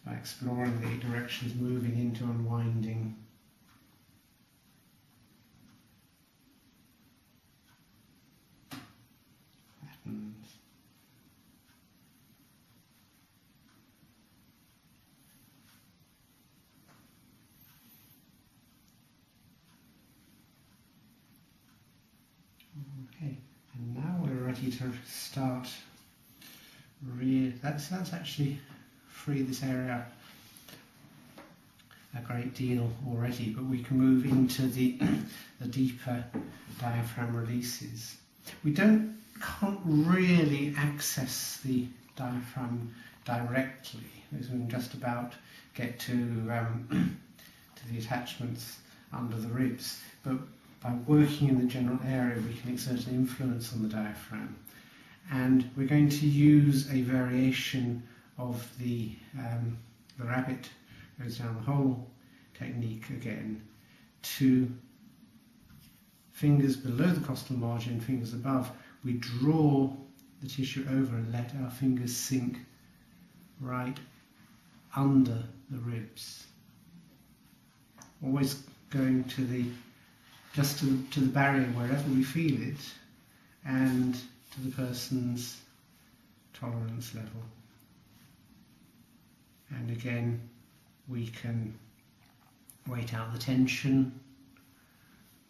by exploring the 8 directions, moving into unwinding. Patterns. Okay, and now we're ready to start. That's actually free this area a great deal already, but we can move into the deeper diaphragm releases. We can't really access the diaphragm directly, as we can just about get to the attachments under the ribs, but by working in the general area we can exert an influence on the diaphragm. And we're going to use a variation of the rabbit goes down the hole technique again, to fingers below the costal margin, fingers above. We draw the tissue over and let our fingers sink right under the ribs. Always going to the barrier wherever we feel it, and to the person's tolerance level. And again, we can wait out the tension,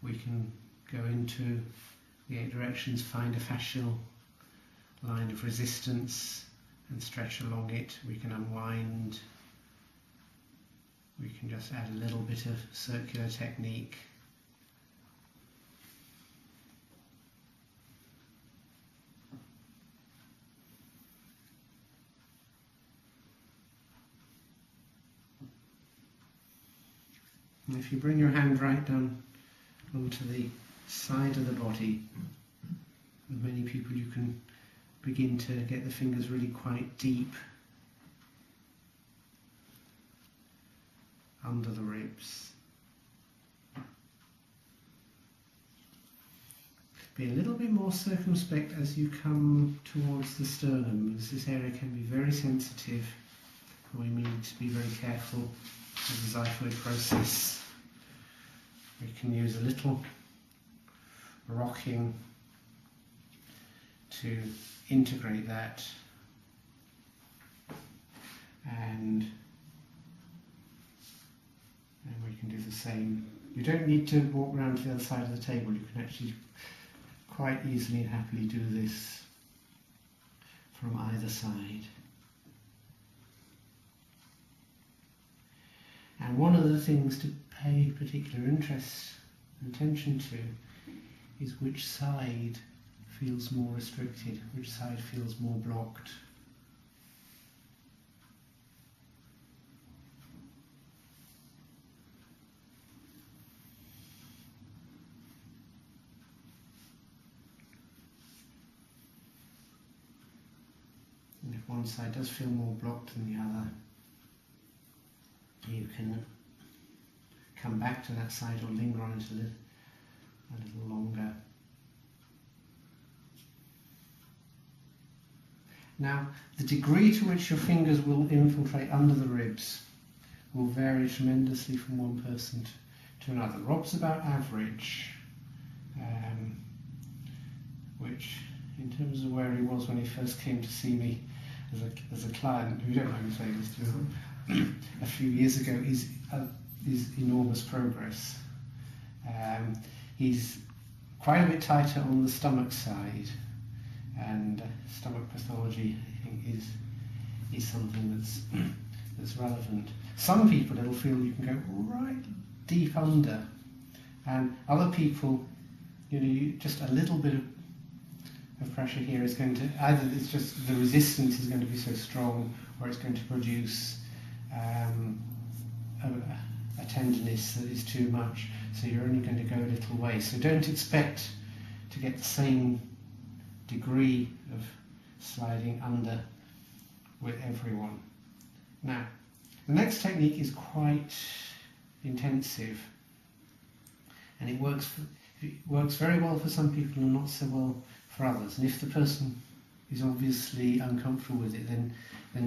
we can go into the 8 directions, find a fascial line of resistance and stretch along it. We can unwind, we can just add a little bit of circular technique. And if you bring your hand right down onto the side of the body, with many people you can begin to get the fingers really quite deep under the ribs. Be a little bit more circumspect as you come towards the sternum, as this area can be very sensitive. We need to be very careful with the xiphoid process. We can use a little rocking to integrate that, and we can do the same. You don't need to walk around to the other side of the table. You can actually quite easily and happily do this from either side. And one of the things to pay particular interest and attention to is which side feels more restricted, which side feels more blocked. And if one side does feel more blocked than the other, you can come back to that side or linger on it a little longer. Now, the degree to which your fingers will infiltrate under the ribs will vary tremendously from one person to another. Rob's about average, which, in terms of where he was when he first came to see me as a client, who don't mind me saying this to him, a few years ago, is enormous progress. He's quite a bit tighter on the stomach side, and stomach pathology, I think, is something that's relevant. Some people, it'll feel you can go right deep under, and other people, just a little bit of pressure here is going to, either it's just the resistance is going to be so strong, or it's going to produce a tenderness that is too much, so you're only going to go a little way. So don't expect to get the same degree of sliding under with everyone. Now, the next technique is quite intensive, and it works very well for some people and not so well for others. And if the person is obviously uncomfortable with it, then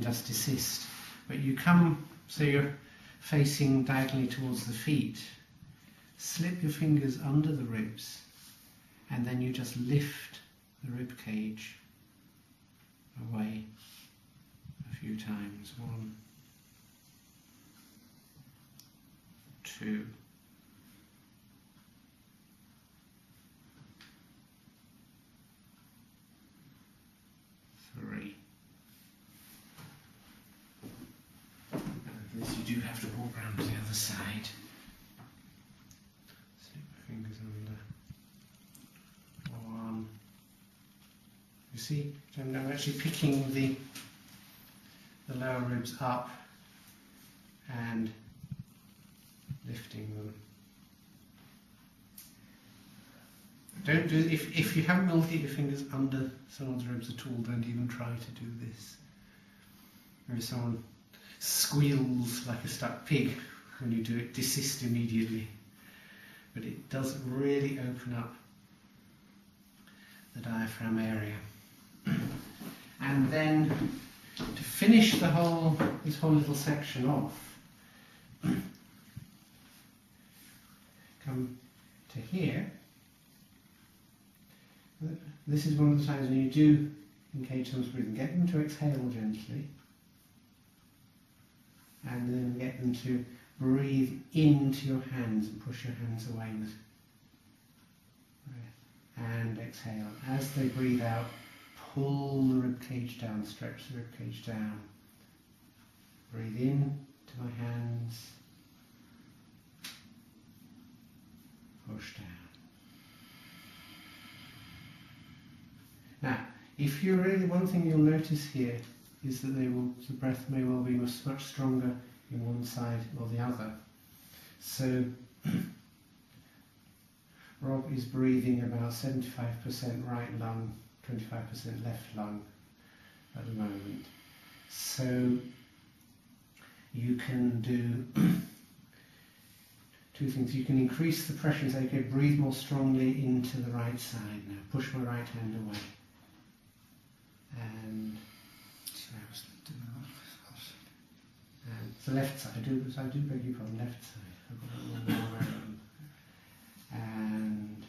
just desist. But you come, so you're facing diagonally towards the feet, slip your fingers under the ribs, and then you just lift the rib cage away a few times. 1, 2, 3. This you do have to walk round to the other side. Slip your fingers under. 1. You see, I'm actually picking the lower ribs up and lifting them. Don't do, if you haven't been able to get your fingers under someone's ribs at all, don't even try to do this. Maybe someone squeals like a stuck pig when you do it, desist immediately. But it does really open up the diaphragm area. And then to finish this whole little section off, come to here. This is one of the times when you do engage someone's breathing. Get them to exhale gently, and then get them to breathe into your hands and push your hands away with breath. And exhale. As they breathe out, pull the rib cage down, stretch the rib cage down. Breathe in to my hands, push down. Now, if you really, one thing you'll notice here is that the breath may well be much stronger in one side or the other. So, Rob is breathing about 75% right lung, 25% left lung at the moment. So, you can do two things. You can increase the pressure and say, okay, breathe more strongly into the right side now. Push my right hand away. And the left side. I do beg your pardon, left side. I've got it all around. And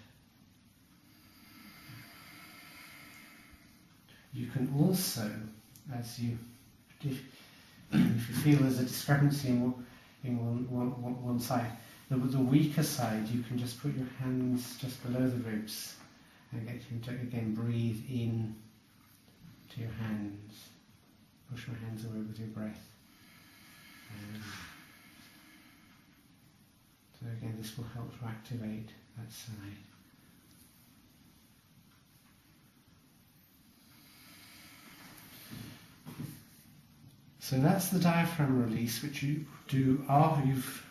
you can also, if you feel there's a discrepancy in one side, the weaker side, you can just put your hands just below the ribs and get you to again breathe in to your hands. Push my hands away with your breath. So again, this will help to activate that side. So that's the diaphragm release, which you do after you've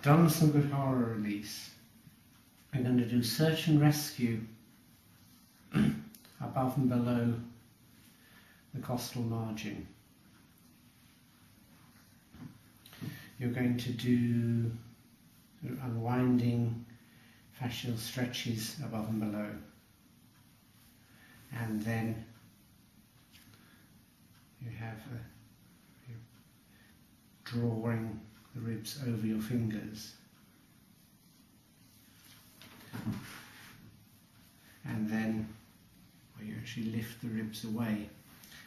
done some good horror release. I'm going to do search and rescue above and below the costal margin. You're going to do unwinding fascial stretches above and below, and then you have drawing the ribs over your fingers, and then you actually lift the ribs away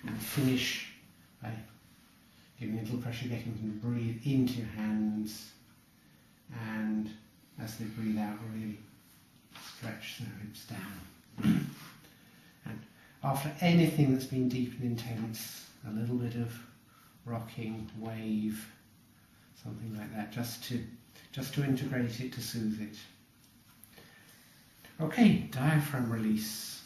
and finish by giving a little pressure, getting them to breathe into your hands, and as they breathe out, really stretch the ribs down. And after anything that's been deep and intense, a little bit of rocking, wave, something like that, just to integrate it, to soothe it. Okay, diaphragm release.